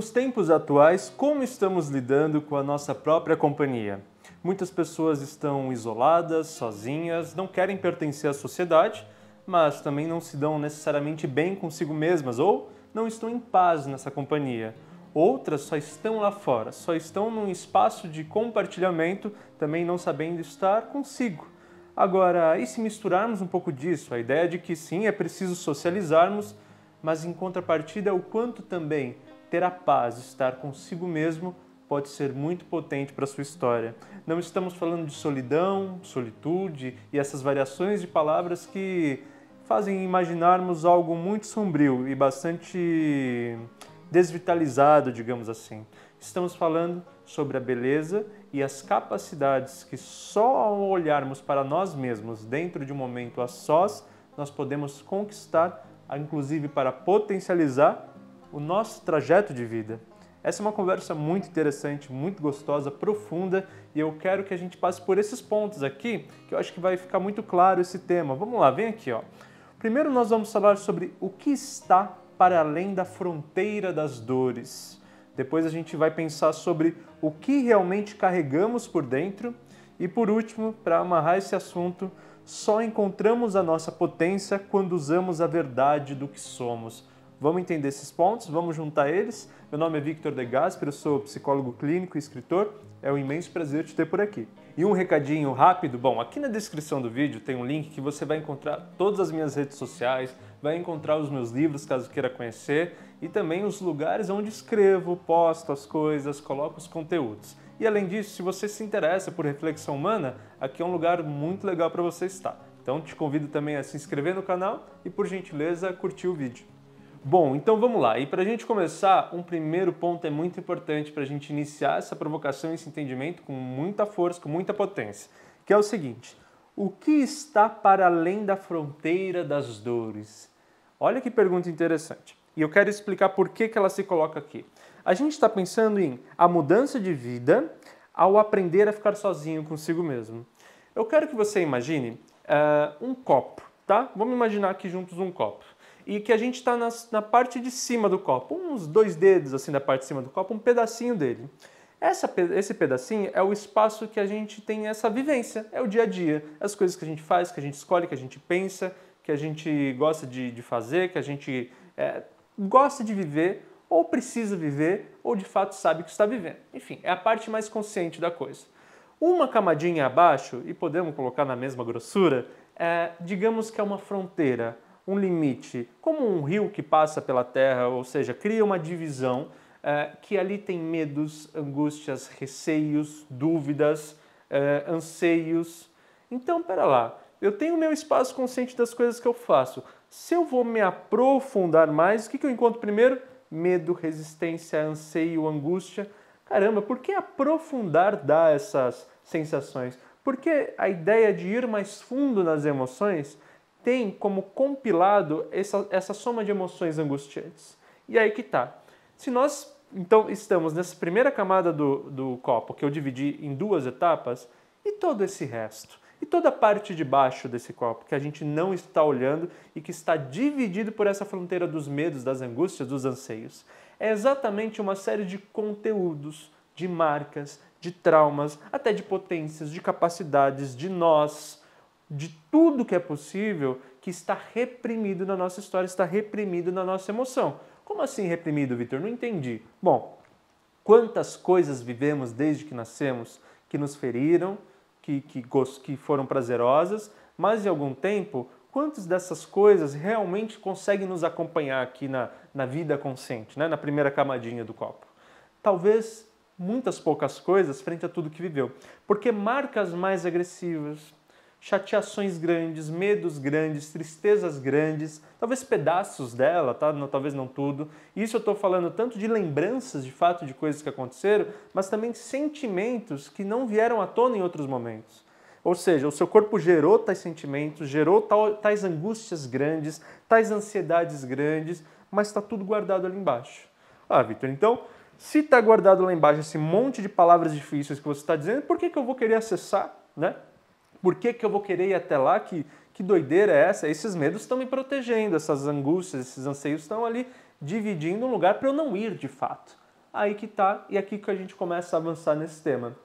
Nos tempos atuais, como estamos lidando com a nossa própria companhia? Muitas pessoas estão isoladas, sozinhas, não querem pertencer à sociedade, mas também não se dão necessariamente bem consigo mesmas ou não estão em paz nessa companhia. Outras só estão lá fora, só estão num espaço de compartilhamento, também não sabendo estar consigo. Agora, e se misturarmos um pouco disso? A ideia de que sim, é preciso socializarmos, mas em contrapartida, o quanto também ter a paz, estar consigo mesmo, pode ser muito potente para a sua história. Não estamos falando de solidão, solitude e essas variações de palavras que fazem imaginarmos algo muito sombrio e bastante desvitalizado, digamos assim. Estamos falando sobre a beleza e as capacidades que só ao olharmos para nós mesmos dentro de um momento a sós, nós podemos conquistar, inclusive para potencializar o nosso trajeto de vida. Essa é uma conversa muito interessante, muito gostosa, profunda, e eu quero que a gente passe por esses pontos aqui, que eu acho que vai ficar muito claro esse tema. Vamos lá, vem aqui, ó. Primeiro nós vamos falar sobre o que está para além da fronteira das dores. Depois a gente vai pensar sobre o que realmente carregamos por dentro. E por último, para amarrar esse assunto, só encontramos a nossa potência quando usamos a verdade do que somos. Vamos entender esses pontos, vamos juntar eles. Meu nome é Victor De Gasper, eu sou psicólogo clínico e escritor. É um imenso prazer te ter por aqui. E um recadinho rápido, bom, aqui na descrição do vídeo tem um link que você vai encontrar todas as minhas redes sociais, vai encontrar os meus livros, caso queira conhecer, e também os lugares onde escrevo, posto as coisas, coloco os conteúdos. E além disso, se você se interessa por reflexão humana, aqui é um lugar muito legal para você estar. Então te convido também a se inscrever no canal e, por gentileza, curtir o vídeo. Bom, então vamos lá. E para a gente começar, um primeiro ponto é muito importante para a gente iniciar essa provocação e esse entendimento com muita força, com muita potência, que é o seguinte: o que está para além da fronteira das dores? Olha que pergunta interessante. E eu quero explicar por que ela se coloca aqui. A gente está pensando em a mudança de vida ao aprender a ficar sozinho consigo mesmo. Eu quero que você imagine um copo, tá? Vamos imaginar aqui juntos um copo. E que a gente está na parte de cima do copo, uns 2 dedos assim da parte de cima do copo, um pedacinho dele. Esse pedacinho é o espaço que a gente tem essa vivência, é o dia a dia, as coisas que a gente faz, que a gente escolhe, que a gente pensa, que a gente gosta de fazer, que a gente gosta de viver, ou precisa viver, ou de fato sabe que está vivendo. Enfim, é a parte mais consciente da coisa. Uma camadinha abaixo, e podemos colocar na mesma grossura, digamos que é uma fronteira, um limite, como um rio que passa pela terra, ou seja, cria uma divisão que ali tem medos, angústias, receios, dúvidas, anseios. Então, pera lá, eu tenho o meu espaço consciente das coisas que eu faço. Se eu vou me aprofundar mais, o que eu encontro primeiro? Medo, resistência, anseio, angústia. Caramba, por que aprofundar dá essas sensações? Porque a ideia de ir mais fundo nas emoções tem como compilado essa soma de emoções angustiantes. E aí que tá. Se nós, então, estamos nessa primeira camada do copo, que eu dividi em 2 etapas, e todo esse resto? E toda a parte de baixo desse copo, que a gente não está olhando e que está dividido por essa fronteira dos medos, das angústias, dos anseios? É exatamente uma série de conteúdos, de marcas, de traumas, até de potências, de capacidades, de nós, de tudo que é possível, que está reprimido na nossa história, está reprimido na nossa emoção. Como assim reprimido, Victor? Não entendi. Bom, quantas coisas vivemos desde que nascemos que nos feriram, que foram prazerosas, mas em algum tempo, quantas dessas coisas realmente conseguem nos acompanhar aqui na vida consciente, né? Na primeira camadinha do copo? Talvez muitas poucas coisas frente a tudo que viveu. Porque marcas mais agressivas, chateações grandes, medos grandes, tristezas grandes, talvez pedaços dela, tá? Não, talvez não tudo. Isso eu estou falando tanto de lembranças de fato de coisas que aconteceram, mas também sentimentos que não vieram à tona em outros momentos. Ou seja, o seu corpo gerou tais sentimentos, gerou tais angústias grandes, tais ansiedades grandes, mas está tudo guardado ali embaixo. Ah, Victor, então, se está guardado lá embaixo esse monte de palavras difíceis que você está dizendo, por que eu vou querer acessar, né? Por que eu vou querer ir até lá? Que doideira é essa? Esses medos estão me protegendo, essas angústias, esses anseios estão ali dividindo um lugar para eu não ir de fato. Aí que tá, e aqui que a gente começa a avançar nesse tema.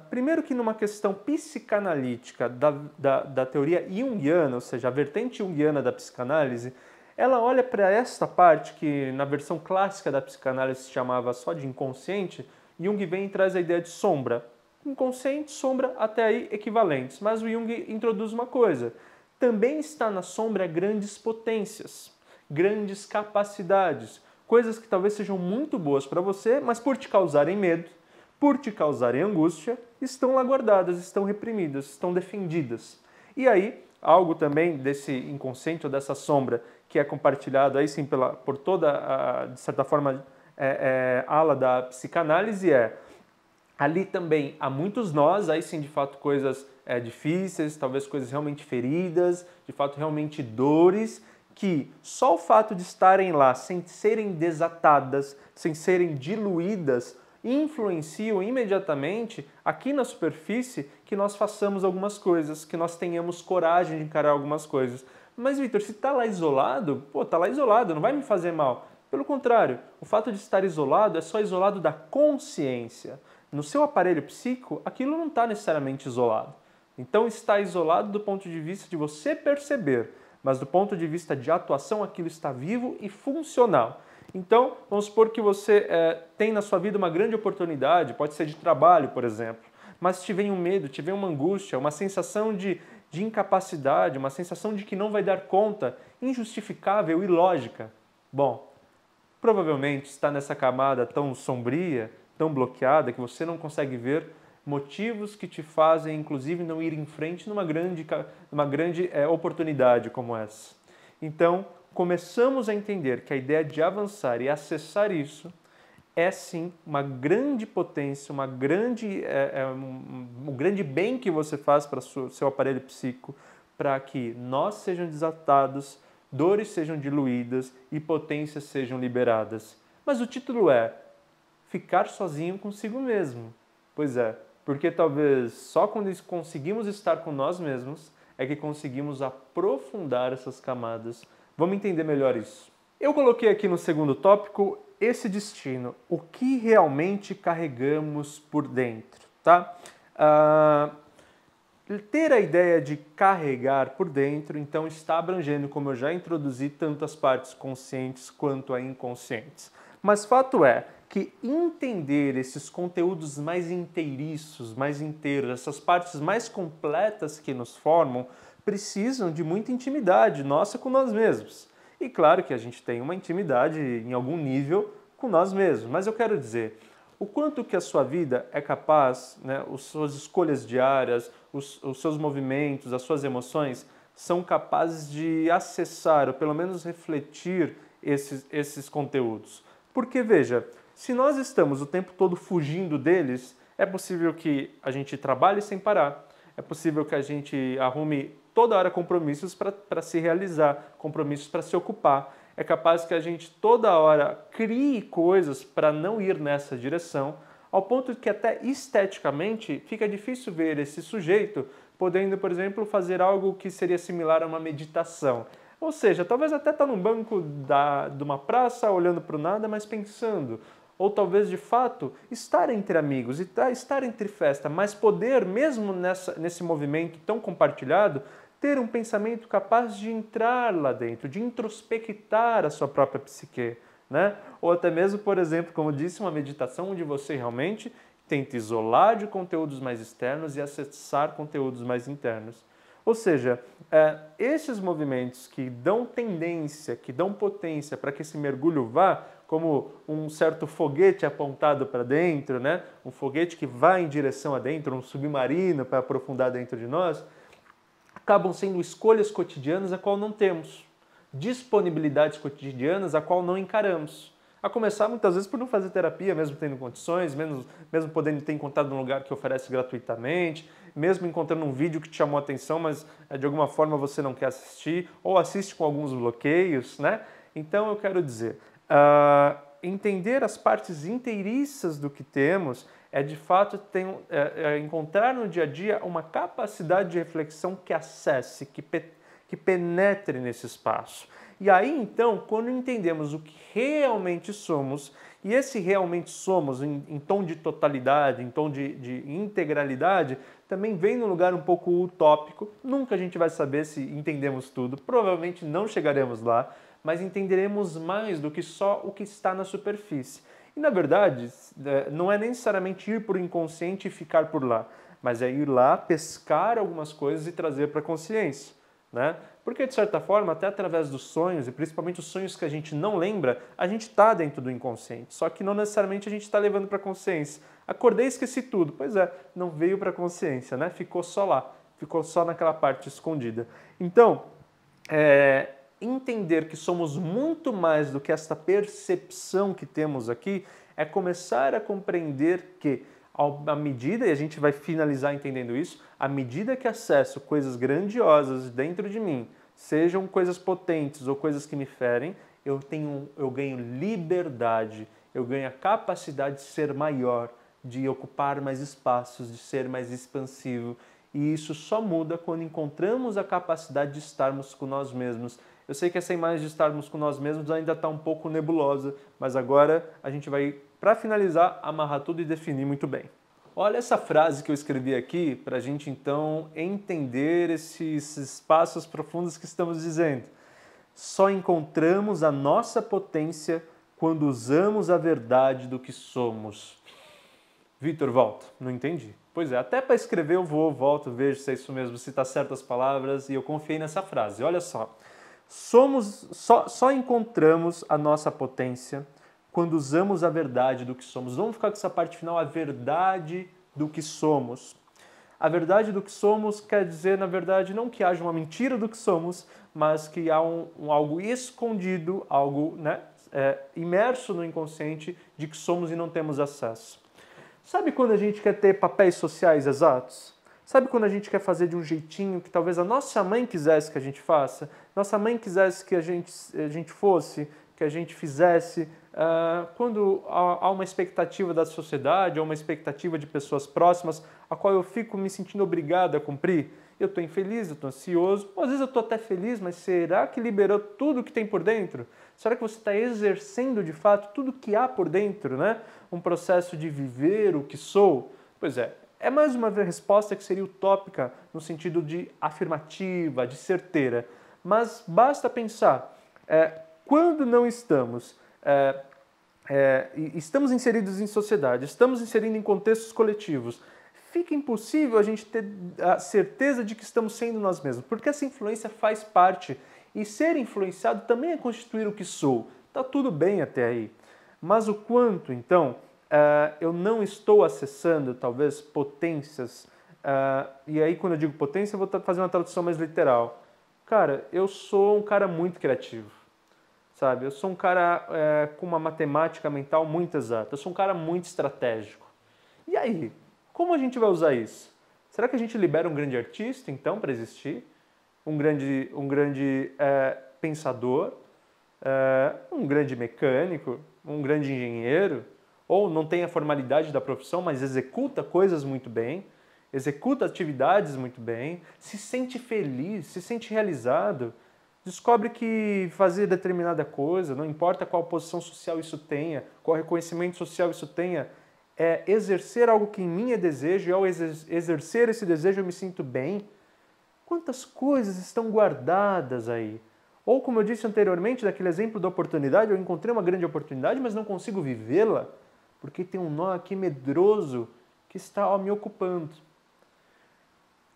Primeiro que numa questão psicanalítica da teoria junguiana, ou seja, a vertente junguiana da psicanálise, ela olha para esta parte que na versão clássica da psicanálise se chamava só de inconsciente. Jung vem e traz a ideia de sombra. Inconsciente, sombra, até aí equivalentes. Mas o Jung introduz uma coisa. Também está na sombra grandes potências, grandes capacidades, coisas que talvez sejam muito boas para você, mas por te causarem medo, por te causarem angústia, estão lá guardadas, estão reprimidas, estão defendidas. E aí, algo também desse inconsciente ou dessa sombra que é compartilhado aí sim por toda, de certa forma, ala da psicanálise ali também há muitos nós, aí sim de fato coisas difíceis, talvez coisas realmente feridas, de fato realmente dores, que só o fato de estarem lá sem serem desatadas, sem serem diluídas, influenciam imediatamente aqui na superfície que nós façamos algumas coisas, que nós tenhamos coragem de encarar algumas coisas. Mas, Vitor, se está lá isolado, está lá isolado, não vai me fazer mal. Pelo contrário, o fato de estar isolado é só isolado da consciência. No seu aparelho psíquico, aquilo não está necessariamente isolado. Então, está isolado do ponto de vista de você perceber, mas do ponto de vista de atuação, aquilo está vivo e funcional. Então, vamos supor que você tem na sua vida uma grande oportunidade, pode ser de trabalho, por exemplo, mas te vem um medo, te vem uma angústia, uma sensação de incapacidade, uma sensação de que não vai dar conta, injustificável e ilógica. Bom, provavelmente está nessa camada tão sombria, tão bloqueada, que você não consegue ver motivos que te fazem, inclusive, não ir em frente numa grande oportunidade como essa. Então, começamos a entender que a ideia de avançar e acessar isso é sim uma grande potência, um grande bem que você faz para o seu aparelho psíquico, para que nós sejam desatados, dores sejam diluídas e potências sejam liberadas. Mas o título é Ficar Sozinho Consigo Mesmo. Pois é, porque talvez só quando conseguimos estar com nós mesmos é que conseguimos aprofundar essas camadas. Vamos entender melhor isso. Eu coloquei aqui no segundo tópico esse destino, o que realmente carregamos por dentro, tá? Ter a ideia de carregar por dentro, então, está abrangendo, como eu já introduzi, tanto as partes conscientes quanto as inconscientes. Mas fato é que entender esses conteúdos mais inteiriços, mais inteiros, essas partes mais completas que nos formam, precisam de muita intimidade nossa com nós mesmos. E claro que a gente tem uma intimidade em algum nível com nós mesmos, mas eu quero dizer, o quanto que a sua vida é capaz, né, as suas escolhas diárias, os seus movimentos, as suas emoções, são capazes de acessar, ou pelo menos refletir esses conteúdos. Porque, veja, se nós estamos o tempo todo fugindo deles, é possível que a gente trabalhe sem parar, é possível que a gente arrume toda hora compromissos para se realizar, compromissos para se ocupar. É capaz que a gente toda hora crie coisas para não ir nessa direção, ao ponto que até esteticamente fica difícil ver esse sujeito podendo, por exemplo, fazer algo que seria similar a uma meditação. Ou seja, talvez até estar num banco de uma praça, olhando para o nada, mas pensando. Ou talvez, de fato, estar entre amigos, estar entre festa, mas poder, mesmo nesse movimento tão compartilhado, ter um pensamento capaz de entrar lá dentro, de introspectar a sua própria psique, né? Ou até mesmo, por exemplo, como disse, uma meditação onde você realmente tenta isolar de conteúdos mais externos e acessar conteúdos mais internos. Ou seja, esses movimentos que dão tendência, que dão potência para que esse mergulho vá, como um certo foguete apontado para dentro, né? Um foguete que vai em direção a dentro, um submarino para aprofundar dentro de nós, acabam sendo escolhas cotidianas a qual não temos, disponibilidades cotidianas a qual não encaramos. A começar muitas vezes por não fazer terapia, mesmo tendo condições, mesmo podendo ter encontrado um lugar que oferece gratuitamente, mesmo encontrando um vídeo que te chamou a atenção, mas de alguma forma você não quer assistir, ou assiste com alguns bloqueios, né? Então eu quero dizer, entender as partes inteiriças do que temos é de fato encontrar no dia a dia uma capacidade de reflexão que acesse, que penetre nesse espaço. E aí, então, quando entendemos o que realmente somos, e esse realmente somos em tom de totalidade, em tom de integralidade, também vem num lugar um pouco utópico. Nunca a gente vai saber se entendemos tudo, provavelmente não chegaremos lá, mas entenderemos mais do que só o que está na superfície. E, na verdade, não é necessariamente ir para o inconsciente e ficar por lá, mas é ir lá, pescar algumas coisas e trazer para a consciência, né? Porque, de certa forma, até através dos sonhos, e principalmente os sonhos que a gente não lembra, a gente está dentro do inconsciente, só que não necessariamente a gente está levando para a consciência. Acordei e esqueci tudo. Pois é, não veio para a consciência, né? Ficou só lá, ficou só naquela parte escondida. Então, entender que somos muito mais do que esta percepção que temos aqui é começar a compreender que, à medida, e a gente vai finalizar entendendo isso, à medida que acesso coisas grandiosas dentro de mim, sejam coisas potentes ou coisas que me ferem, eu ganho liberdade, eu ganho a capacidade de ser maior, de ocupar mais espaços, de ser mais expansivo. E isso só muda quando encontramos a capacidade de estarmos com nós mesmos. Eu sei que essa imagem de estarmos com nós mesmos ainda está um pouco nebulosa, mas agora a gente vai, para finalizar, amarrar tudo e definir muito bem. Olha essa frase que eu escrevi aqui para a gente então entender esses espaços profundos que estamos dizendo. Só encontramos a nossa potência quando usamos a verdade do que somos. Vitor, volto. Não entendi. Pois é, até para escrever eu volto, vejo se é isso mesmo, se está certas palavras, e eu confiei nessa frase. Olha só. Só encontramos a nossa potência quando usamos a verdade do que somos. Vamos ficar com essa parte final, a verdade do que somos. A verdade do que somos quer dizer, na verdade, não que haja uma mentira do que somos, mas que há algo escondido, algo, né, imerso no inconsciente de que somos e não temos acesso. Sabe quando a gente quer ter papéis sociais exatos? Sabe quando a gente quer fazer de um jeitinho que talvez a nossa mãe quisesse que a gente faça? Nossa mãe quisesse que a gente fosse, que a gente fizesse? Quando há uma expectativa da sociedade, ou uma expectativa de pessoas próximas, a qual eu fico me sentindo obrigado a cumprir? Eu estou infeliz, eu estou ansioso, ou às vezes eu estou até feliz, mas será que liberou tudo que tem por dentro? Será que você está exercendo de fato tudo que há por dentro, né? Um processo de viver o que sou? Pois é mais uma resposta que seria utópica no sentido de afirmativa, de certeira. Mas basta pensar, quando não estamos inseridos em sociedade, estamos inserindo em contextos coletivos, fica impossível a gente ter a certeza de que estamos sendo nós mesmos, porque essa influência faz parte, e ser influenciado também é constituir o que sou. Está tudo bem até aí. Mas o quanto, então, eu não estou acessando, talvez, potências, e aí quando eu digo potência, eu vou fazer uma tradução mais literal. Cara, eu sou um cara muito criativo, sabe? Eu sou um cara com uma matemática mental muito exata, eu sou um cara muito estratégico. E aí, como a gente vai usar isso? Será que a gente libera um grande artista, então, para existir? Um grande pensador? Um grande mecânico? Um grande engenheiro? Ou não tem a formalidade da profissão, mas executa coisas muito bem, executa atividades muito bem, se sente feliz, se sente realizado, descobre que fazer determinada coisa, não importa qual posição social isso tenha, qual reconhecimento social isso tenha, é exercer algo que em mim é desejo, e ao exercer esse desejo eu me sinto bem. Quantas coisas estão guardadas aí? Ou, como eu disse anteriormente, daquele exemplo da oportunidade, eu encontrei uma grande oportunidade, mas não consigo vivê-la, porque tem um nó aqui medroso que está me ocupando.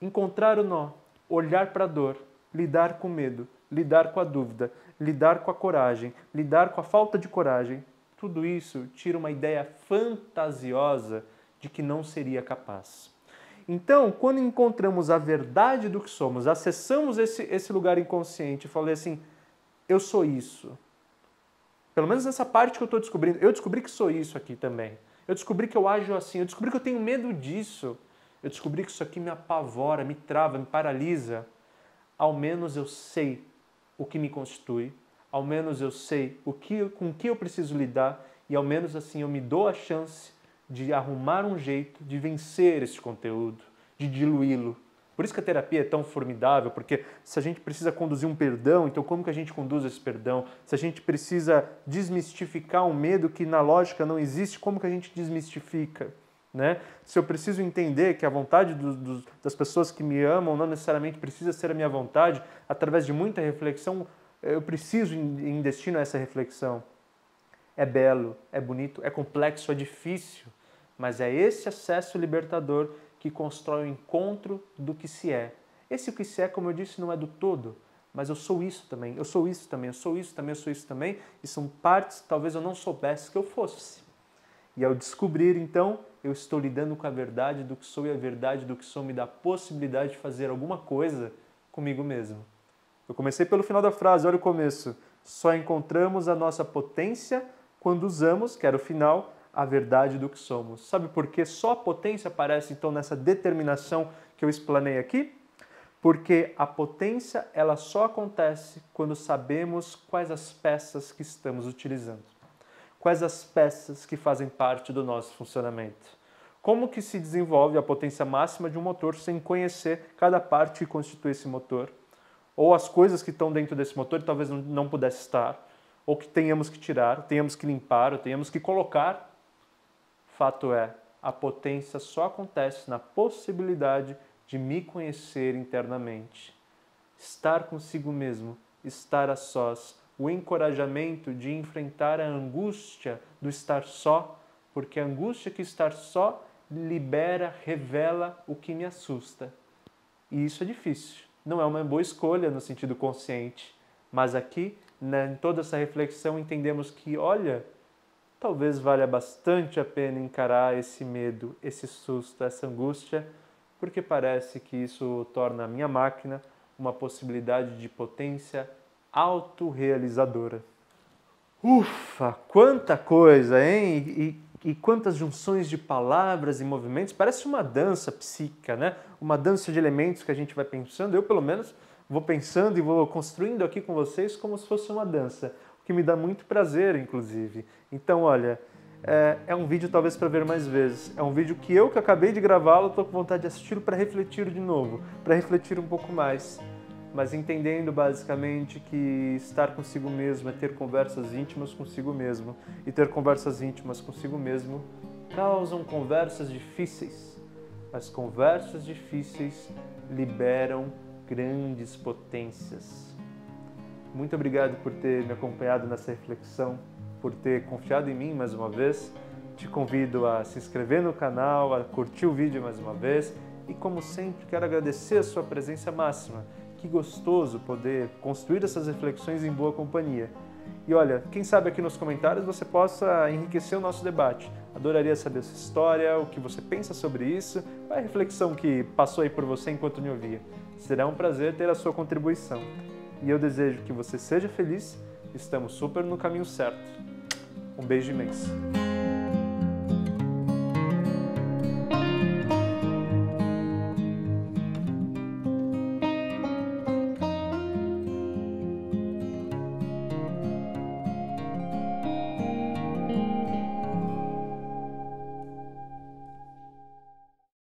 Encontrar o nó, olhar para a dor, lidar com o medo, lidar com a dúvida, lidar com a coragem, lidar com a falta de coragem, tudo isso tira uma ideia fantasiosa de que não seria capaz. Então, quando encontramos a verdade do que somos, acessamos esse lugar inconsciente e falei assim, eu sou isso. Pelo menos nessa parte que eu estou descobrindo. Eu descobri que sou isso aqui também. Eu descobri que eu ajo assim. Eu descobri que eu tenho medo disso. Eu descobri que isso aqui me apavora, me trava, me paralisa. Ao menos eu sei o que me constitui. Ao menos eu sei com o que eu preciso lidar. E ao menos assim eu me dou a chance de arrumar um jeito de vencer esse conteúdo, de diluí-lo. Por isso que a terapia é tão formidável, porque se a gente precisa conduzir um perdão, então como que a gente conduz esse perdão? Se a gente precisa desmistificar um medo que na lógica não existe, como que a gente desmistifica? Né? Se eu preciso entender que a vontade das pessoas que me amam não necessariamente precisa ser a minha vontade, através de muita reflexão, eu preciso em destino a essa reflexão. É belo, é bonito, é complexo, é difícil, mas é esse acesso libertador que constrói o encontro do que se é. Esse que se é, como eu disse, não é do todo, mas eu sou isso também, eu sou isso também, eu sou isso também, eu sou isso também, e são partes que talvez eu não soubesse que eu fosse. E ao descobrir, então, eu estou lidando com a verdade do que sou, e a verdade do que sou me dá a possibilidade de fazer alguma coisa comigo mesmo. Eu comecei pelo final da frase, olha o começo. Só encontramos a nossa potência quando usamos, que era o final, a verdade do que somos. Sabe por que só a potência aparece, então, nessa determinação que eu explanei aqui? Porque a potência, ela só acontece quando sabemos quais as peças que estamos utilizando. Quais as peças que fazem parte do nosso funcionamento. Como que se desenvolve a potência máxima de um motor sem conhecer cada parte que constitui esse motor? Ou as coisas que estão dentro desse motor e talvez não pudesse estar, ou que tenhamos que tirar, tenhamos que limpar, ou tenhamos que colocar. Fato é, a potência só acontece na possibilidade de me conhecer internamente. Estar consigo mesmo, estar a sós, o encorajamento de enfrentar a angústia do estar só, porque a angústia que estar só libera, revela o que me assusta. E isso é difícil. Não é uma boa escolha no sentido consciente, mas aqui, em toda essa reflexão, entendemos que, olha, talvez valha bastante a pena encarar esse medo, esse susto, essa angústia, porque parece que isso torna a minha máquina uma possibilidade de potência autorrealizadora. Ufa, quanta coisa, hein? E quantas junções de palavras e movimentos, parece uma dança psíquica, né? Uma dança de elementos que a gente vai pensando. Eu, pelo menos, vou pensando e vou construindo aqui com vocês como se fosse uma dança, o que me dá muito prazer, inclusive. Então, olha, é um vídeo talvez para ver mais vezes. É um vídeo que acabei de gravá-lo, estou com vontade de assistir para refletir de novo, para refletir um pouco mais. Mas entendendo basicamente que estar consigo mesmo é ter conversas íntimas consigo mesmo. E ter conversas íntimas consigo mesmo causam conversas difíceis. Mas conversas difíceis liberam grandes potências. Muito obrigado por ter me acompanhado nessa reflexão, por ter confiado em mim mais uma vez. Te convido a se inscrever no canal, a curtir o vídeo mais uma vez. E como sempre, quero agradecer a sua presença máxima. Que gostoso poder construir essas reflexões em boa companhia. E olha, quem sabe aqui nos comentários você possa enriquecer o nosso debate. Adoraria saber a sua história, o que você pensa sobre isso, qual é a reflexão que passou aí por você enquanto me ouvia. Será um prazer ter a sua contribuição. E eu desejo que você seja feliz, estamos super no caminho certo. Um beijo imenso.